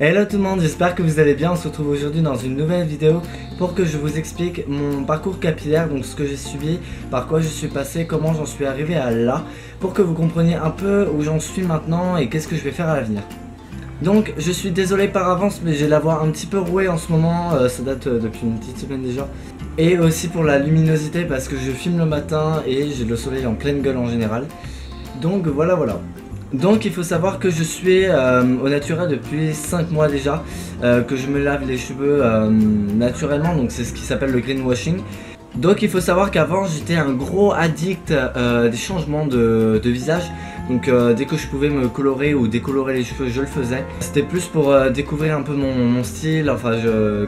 Hello tout le monde, j'espère que vous allez bien. On se retrouve aujourd'hui dans une nouvelle vidéo pour que je vous explique mon parcours capillaire, donc ce que j'ai subi, par quoi je suis passé, comment j'en suis arrivé à là, pour que vous compreniez un peu où j'en suis maintenant et qu'est-ce que je vais faire à l'avenir. Donc je suis désolé par avance, mais j'ai la voix un petit peu rouée en ce moment, ça date depuis une petite semaine déjà. Et aussi pour la luminosité parce que je filme le matin et j'ai le soleil en pleine gueule en général. Donc voilà. Donc il faut savoir que je suis au naturel depuis 5 mois déjà, que je me lave les cheveux naturellement, donc c'est ce qui s'appelle le greenwashing. Donc il faut savoir qu'avant j'étais un gros addict des changements de visage. Donc dès que je pouvais me colorer ou décolorer les cheveux, je le faisais. C'était plus pour découvrir un peu mon style. Enfin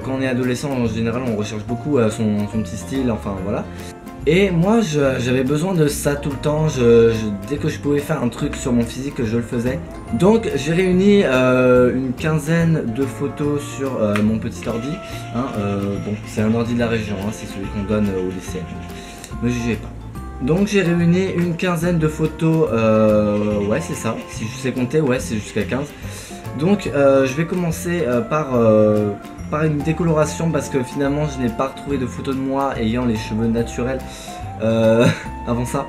quand on est adolescent en général on recherche beaucoup son petit style, enfin voilà. Et moi j'avais besoin de ça tout le temps, dès que je pouvais faire un truc sur mon physique je le faisais. Donc j'ai réuni une quinzaine de photos sur mon petit ordi, hein, bon c'est un ordi de la région, hein, c'est celui qu'on donne au lycée, ne jugez pas. Donc j'ai réuni une quinzaine de photos, ouais c'est ça, si je sais compter, ouais c'est jusqu'à 15. Donc je vais commencer par une décoloration parce que finalement je n'ai pas retrouvé de photos de moi ayant les cheveux naturels avant ça.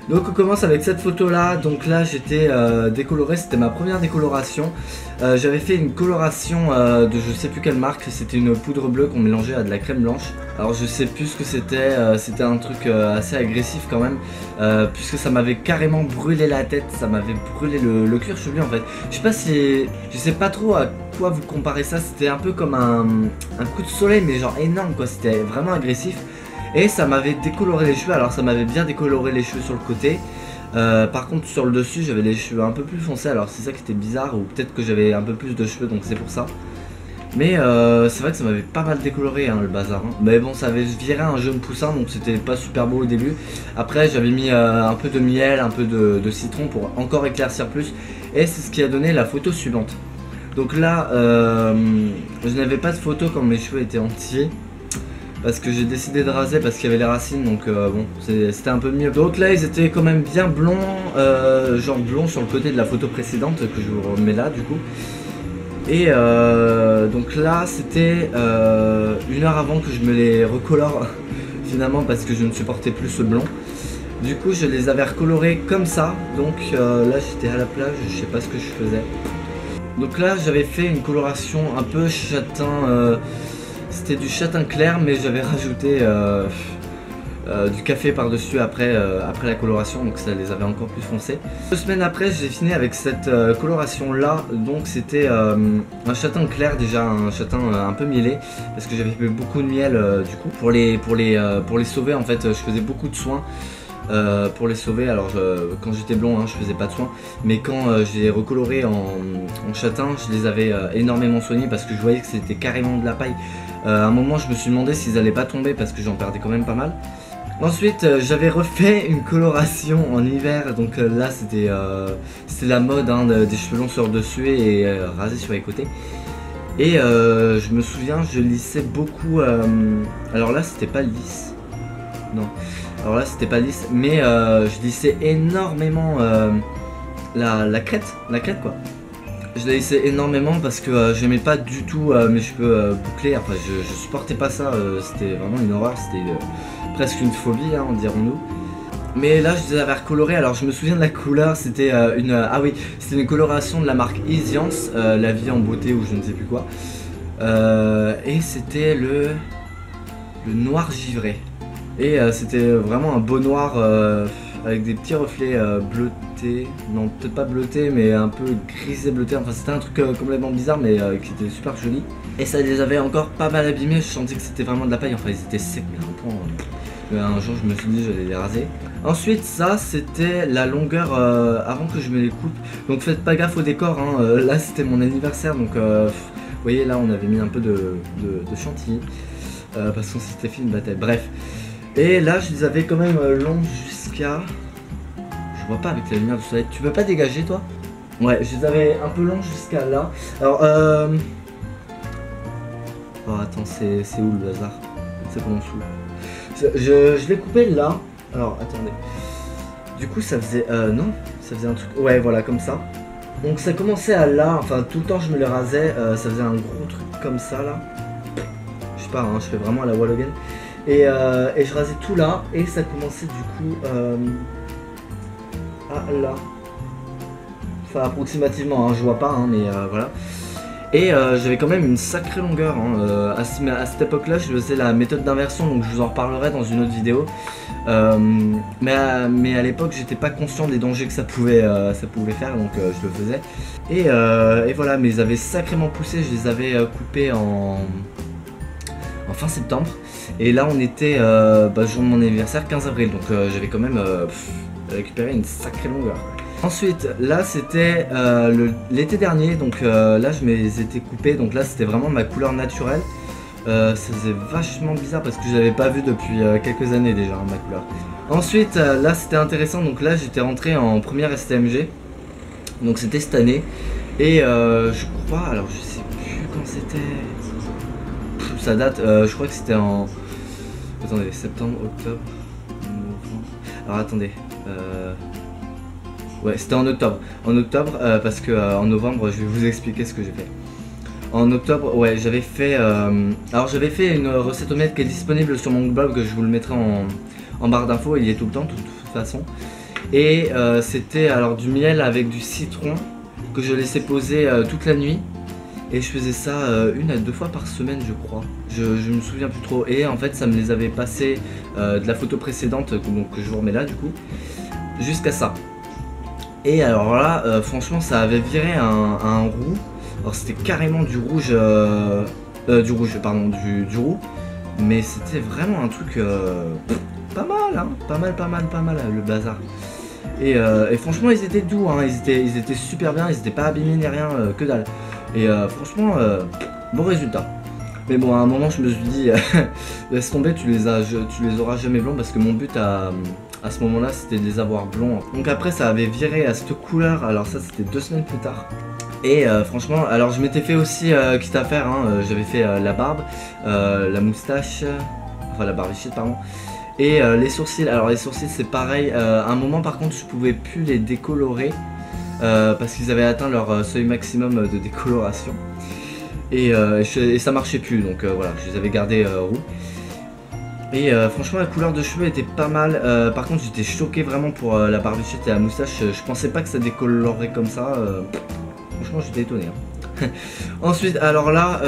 Donc on commence avec cette photo là, donc là j'étais décoloré, c'était ma première décoloration. J'avais fait une coloration de je sais plus quelle marque, c'était une poudre bleue qu'on mélangeait à de la crème blanche. Alors je sais plus ce que c'était, c'était un truc assez agressif quand même, puisque ça m'avait carrément brûlé la tête, ça m'avait brûlé le cuir chevelu en fait. Je sais pas trop à quoi vous comparez ça, c'était un peu comme un coup de soleil mais genre énorme quoi, c'était vraiment agressif. Et ça m'avait décoloré les cheveux, alors ça m'avait bien décoloré les cheveux sur le côté. Par contre sur le dessus j'avais les cheveux un peu plus foncés, alors c'est ça qui était bizarre, ou peut-être que j'avais un peu plus de cheveux donc c'est pour ça. Mais c'est vrai que ça m'avait pas mal décoloré hein, le bazar hein. Mais bon ça avait viré un jaune poussin donc c'était pas super beau au début. Après j'avais mis un peu de miel, un peu de citron pour encore éclaircir plus. Et c'est ce qui a donné la photo suivante. Donc là je n'avais pas de photo quand mes cheveux étaient entiers, parce que j'ai décidé de raser parce qu'il y avait les racines, donc bon c'était un peu mieux. Donc là ils étaient quand même bien blonds, genre blonds sur le côté de la photo précédente que je vous remets là du coup. Et donc là c'était 1 heure avant que je me les recolore finalement parce que je ne supportais plus ce blond. Du coup je les avais recolorés comme ça, donc là j'étais à la plage, je sais pas ce que je faisais. Donc là j'avais fait une coloration un peu châtain, c'était du châtain clair mais j'avais rajouté du café par dessus après la coloration, donc ça les avait encore plus foncés. 2 semaines après j'ai fini avec cette coloration là, donc c'était un châtain clair, déjà un châtain un peu mielé parce que j'avais fait beaucoup de miel du coup pour les sauver en fait. Je faisais beaucoup de soins pour les sauver. Alors quand j'étais blond hein, je faisais pas de soins, mais quand je les recolorés en châtain je les avais énormément soignés parce que je voyais que c'était carrément de la paille. À un moment je me suis demandé s'ils allaient pas tomber parce que j'en perdais quand même pas mal. Ensuite j'avais refait une coloration en hiver, donc là c'était la mode hein, des cheveux longs sur le dessus et rasés sur les côtés. Et je me souviens je lissais beaucoup, alors là c'était pas lisse, non, alors là c'était pas lisse, mais je lissais énormément la crête quoi. Je la lissais énormément parce que j'aimais pas du tout mes cheveux bouclés, enfin je supportais pas ça, c'était vraiment une horreur, c'était presque une phobie hein, dirons-nous. Mais là je les avais recolorés, alors je me souviens de la couleur, c'était ah oui, c'était une coloration de la marque Isiance, la vie en beauté ou je ne sais plus quoi. Et c'était le noir givré. Et c'était vraiment un beau noir avec des petits reflets bleutés, non peut-être pas bleutés mais un peu grisé bleuté, enfin c'était un truc complètement bizarre mais qui était super joli. Et ça les avait encore pas mal abîmés, je sentais que c'était vraiment de la paille, enfin ils étaient secs mais à un point. Un jour je me suis dit j'allais les raser. Ensuite ça c'était la longueur avant que je me les coupe, donc faites pas gaffe au décor hein. Là c'était mon anniversaire donc vous voyez là on avait mis un peu de chantilly parce qu'on s'était fait une bataille, bref. Et là je les avais quand même longs jusqu'à... Je vois pas avec la lumière du soleil, tu peux pas dégager toi? Ouais, je les avais un peu longs jusqu'à là. Alors oh attends, c'est où le bazar? C'est pas en dessous. Je l'ai coupé là. Alors attendez. Du coup ça faisait... non, ça faisait un truc... Ouais voilà comme ça. Donc ça commençait à là, enfin tout le temps je me les rasais, ça faisait un gros truc comme ça là. Je sais pas, hein, je fais vraiment à la wall again. Et je rasais tout là, et ça commençait du coup à là. Enfin approximativement, hein, je vois pas, hein, mais voilà. Et j'avais quand même une sacrée longueur, hein. À cette époque là je faisais la méthode d'inversion, donc je vous en reparlerai dans une autre vidéo. Mais à l'époque j'étais pas conscient des dangers que ça pouvait faire, donc je le faisais. Et voilà, mais ils avaient sacrément poussé, je les avais coupés en fin septembre. Et là on était jour de mon anniversaire, 15 avril, donc j'avais quand même récupéré une sacrée longueur. Ensuite, là c'était l'été dernier, donc là je les étais coupés, donc là c'était vraiment ma couleur naturelle. Ça faisait vachement bizarre parce que je l'avais pas vu depuis quelques années déjà, hein, ma couleur. Ensuite, là c'était intéressant, donc là j'étais rentré en première STMG, donc c'était cette année. Et je crois, alors je sais plus quand c'était, ça date, je crois que c'était en... Attendez, septembre, octobre, novembre... Alors attendez, ouais, c'était en octobre. En octobre, parce que en novembre, je vais vous expliquer ce que j'ai fait. En octobre, ouais, j'avais fait... alors j'avais fait une recette omelette qui est disponible sur mon blog, je vous le mettrai en barre d'infos, il y est tout le temps, de toute façon. Et c'était alors du miel avec du citron que je laissais poser toute la nuit. Et je faisais ça 1 à 2 fois par semaine, je crois. Je me souviens plus trop. Et en fait, ça me les avait passés de la photo précédente, donc que je vous remets là du coup, jusqu'à ça. Et alors là, franchement, ça avait viré un roux. Alors c'était carrément du rouge, du roux. Mais c'était vraiment un truc pas mal, hein, pas mal, le bazar. Et franchement, ils étaient doux, hein, ils étaient super bien, ils étaient pas abîmés ni rien, que dalle. Et franchement, bon résultat. Mais bon, à un moment, je me suis dit, laisse tomber, tu les auras jamais blonds, parce que mon but à ce moment-là, c'était de les avoir blonds. Donc après, ça avait viré à cette couleur. Alors ça, c'était 2 semaines plus tard. Et franchement, alors je m'étais fait aussi, quitte à faire, hein, j'avais fait la barbe, la moustache, enfin la barbichette, pardon. Et les sourcils, alors les sourcils c'est pareil, à un moment par contre je pouvais plus les décolorer parce qu'ils avaient atteint leur seuil maximum de décoloration. Et ça marchait plus, donc voilà, je les avais gardés roux. Et franchement la couleur de cheveux était pas mal, par contre j'étais choqué vraiment pour la barbichette et la moustache, je pensais pas que ça décolorerait comme ça, franchement j'étais étonné, hein. Ensuite, alors là,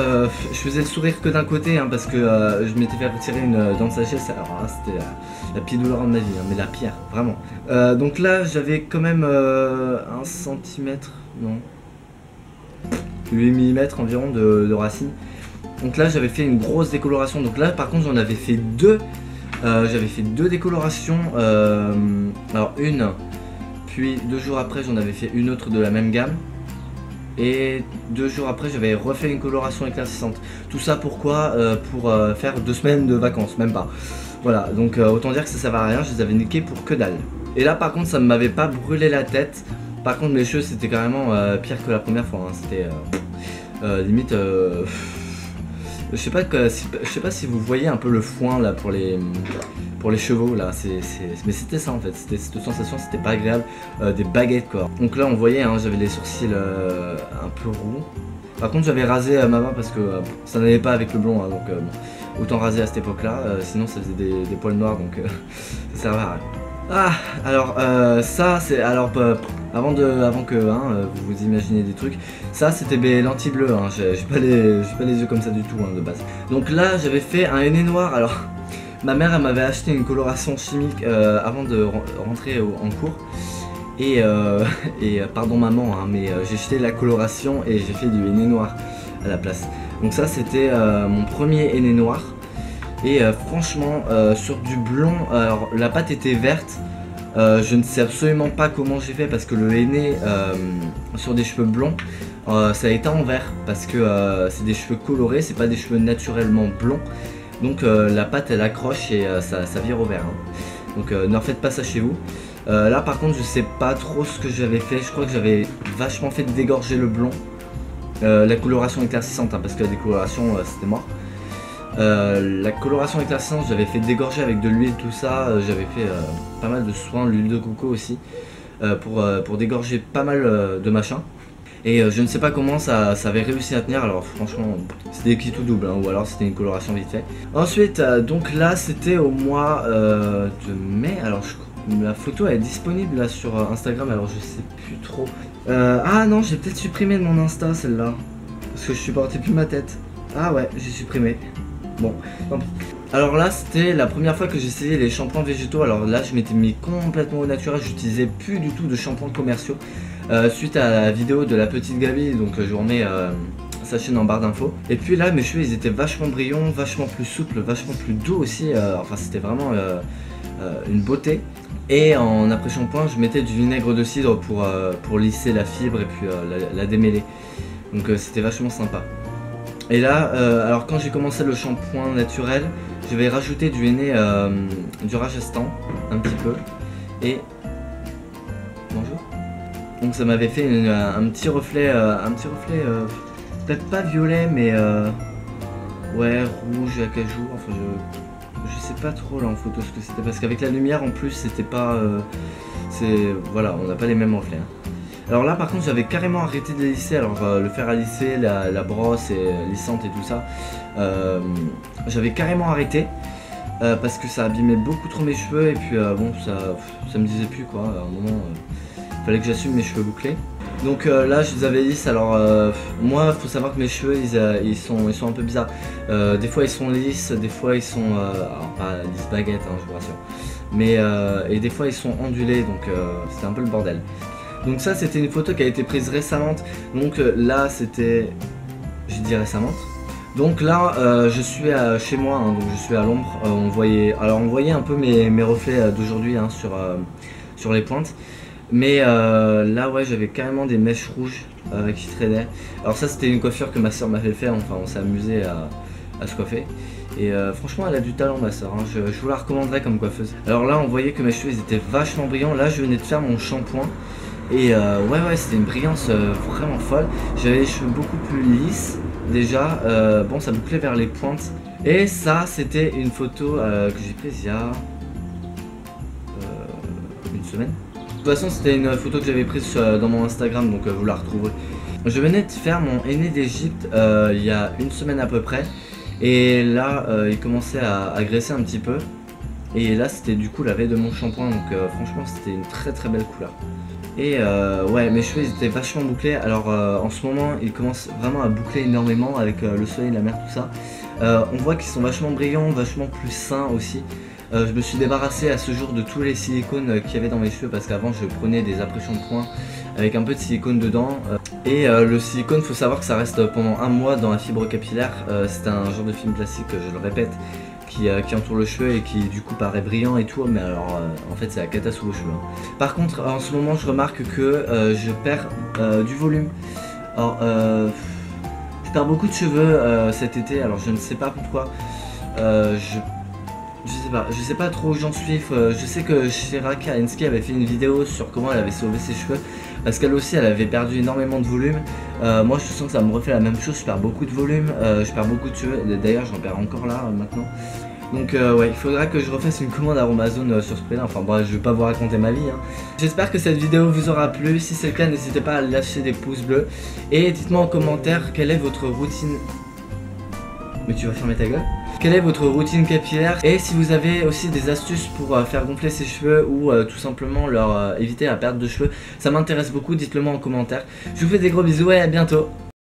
je faisais le sourire que d'un côté, hein, parce que je m'étais fait retirer une dent de sagesse. Alors là, c'était la pire douleur de ma vie, hein, mais la pire, vraiment. Donc là, j'avais quand même 1 centimètre, non, 8 mm environ de racines. Donc là, j'avais fait une grosse décoloration. Donc là, par contre, j'en avais fait 2. J'avais fait 2 décolorations. Alors une, puis 2 jours après, j'en avais fait une autre de la même gamme. Et 2 jours après j'avais refait une coloration éclaircissante. Tout ça pourquoi pour faire 2 semaines de vacances, même pas. Voilà, donc autant dire que ça servait à rien, je les avais niqués pour que dalle. Et là par contre ça ne m'avait pas brûlé la tête. Par contre mes cheveux c'était carrément pire que la première fois, hein. C'était limite... je sais pas si vous voyez un peu le foin là pour les chevaux là, mais c'était ça en fait, c'était cette sensation, c'était pas agréable, des baguettes quoi. Donc là on voyait, hein, j'avais les sourcils un peu roux. Par contre j'avais rasé ma main parce que ça n'allait pas avec le blond, hein, donc bon, autant raser à cette époque là, sinon ça faisait des poils noirs, donc ça servait à rien. Ah, alors ça c'est, alors avant que vous vous imaginez des trucs, ça c'était mes lentilles bleues, hein, j'ai pas les yeux comme ça du tout, hein, de base. Donc là j'avais fait un henné noir. Alors ma mère elle m'avait acheté une coloration chimique avant de rentrer en cours. Et pardon maman, hein, mais j'ai jeté la coloration et j'ai fait du henné noir à la place. Donc ça c'était mon premier henné noir. Et franchement sur du blond, alors la pâte était verte. Je ne sais absolument pas comment j'ai fait parce que le henné sur des cheveux blonds ça a été en vert parce que c'est des cheveux colorés, c'est pas des cheveux naturellement blonds. Donc la pâte elle accroche et ça vire au vert, hein. Donc ne refaites pas ça chez vous. Là par contre je sais pas trop ce que j'avais fait, je crois que j'avais vachement fait dégorger le blond. La coloration éclaircissante, hein, parce que la décoloration c'était mort. La coloration éclaircissante j'avais fait dégorger avec de l'huile, tout ça, j'avais fait pas mal de soins, l'huile de coco aussi, pour dégorger pas mal de machin. Et je ne sais pas comment ça avait réussi à tenir, alors franchement c'était qui tout double, hein, ou alors c'était une coloration vite fait. Ensuite donc là c'était au mois de mai, alors la photo elle est disponible là sur Instagram, alors je sais plus trop. Ah non, j'ai peut-être supprimé de mon Insta celle-là, parce que je supportais plus ma tête. Ah ouais, j'ai supprimé. Bon, tant pis. Alors là c'était la première fois que j'essayais les shampoings végétaux. Alors là je m'étais mis complètement au naturel, j'utilisais plus du tout de shampoings commerciaux suite à la vidéo de la petite Gabi, donc je vous remets sa chaîne en barre d'infos. Et puis là mes cheveux ils étaient vachement brillants, vachement plus souples, vachement plus doux aussi, enfin c'était vraiment une beauté. Et en après shampoing je mettais du vinaigre de cidre pour lisser la fibre et puis la démêler, donc c'était vachement sympa. Et là, alors quand j'ai commencé le shampoing naturel, je vais rajouter du henné du Rajasthan, un petit peu. Et bonjour. Donc ça m'avait fait un petit reflet, peut-être pas violet, mais ouais, rouge, acajou. Enfin, je sais pas trop là en photo ce que c'était, parce qu'avec la lumière en plus, c'était pas, voilà, on n'a pas les mêmes reflets. Hein. Alors là par contre j'avais carrément arrêté de les lisser, alors le fer à lisser, la brosse et lissante et tout ça, j'avais carrément arrêté parce que ça abîmait beaucoup trop mes cheveux et puis bon ça me disait plus quoi, à un moment fallait que j'assume mes cheveux bouclés. Donc là je les avais lisses, alors moi faut savoir que mes cheveux ils sont un peu bizarres, des fois ils sont lisses, des fois ils sont, alors pas lisses baguettes hein, je vous rassure, mais et des fois ils sont ondulés, donc c'était un peu le bordel. Donc ça c'était une photo qui a été prise récemment, donc là c'était, j'ai dit récemment. Donc là je suis chez moi, hein, donc je suis à l'ombre, on voyait un peu mes reflets d'aujourd'hui hein, sur les pointes. Mais là ouais j'avais carrément des mèches rouges qui traînaient. Alors ça c'était une coiffure que ma soeur m'avait fait, enfin on s'est amusé à se coiffer. Et franchement elle a du talent ma soeur, hein. Je vous la recommanderais comme coiffeuse. Alors là on voyait que mes cheveux ils étaient vachement brillants, là je venais de faire mon shampoing. Et ouais c'était une brillance vraiment folle. J'avais les cheveux beaucoup plus lisses déjà, bon ça bouclait vers les pointes. Et ça c'était une photo que j'ai prise il y a une semaine. De toute façon c'était une photo que j'avais prise dans mon Instagram, donc vous la retrouverez. Je venais de faire mon henné d'Égypte il y a une semaine à peu près. Et là il commençait à graisser un petit peu. Et là c'était du coup la veille de mon shampoing, donc franchement c'était une très belle couleur. Et ouais mes cheveux ils étaient vachement bouclés, alors en ce moment ils commencent vraiment à boucler énormément avec le soleil, la mer, tout ça. On voit qu'ils sont vachement brillants, vachement plus sains aussi. Je me suis débarrassé à ce jour de tous les silicones qu'il y avait dans mes cheveux, parce qu'avant je prenais des après-shampoings avec un peu de silicone dedans. Et le silicone, faut savoir que ça reste pendant un mois dans la fibre capillaire. C'est un genre de film plastique, je le répète, qui entoure le cheveu et qui du coup paraît brillant et tout, mais alors en fait c'est la cata sous vos cheveux. Par contre en ce moment je remarque que je perds du volume. Alors je perds beaucoup de cheveux cet été, alors je ne sais pas pourquoi. Je sais pas trop où j'en suis. Je sais que Shira Kalinski avait fait une vidéo sur comment elle avait sauvé ses cheveux, parce qu'elle aussi elle avait perdu énormément de volume. Moi je sens que ça me refait la même chose, je perds beaucoup de volume, je perds beaucoup de cheveux, d'ailleurs j'en perds encore là maintenant. Donc ouais, il faudra que je refasse une commande à Amazon sur ce prix là, enfin bref je vais pas vous raconter ma vie hein. J'espère que cette vidéo vous aura plu, si c'est le cas n'hésitez pas à lâcher des pouces bleus. Et dites-moi en commentaire quelle est votre routine... Mais tu vas fermer ta gueule? Quelle est votre routine capillaire? Et si vous avez aussi des astuces pour faire gonfler ses cheveux ou tout simplement leur éviter la perte de cheveux, ça m'intéresse beaucoup, dites-le moi en commentaire. Je vous fais des gros bisous et à bientôt.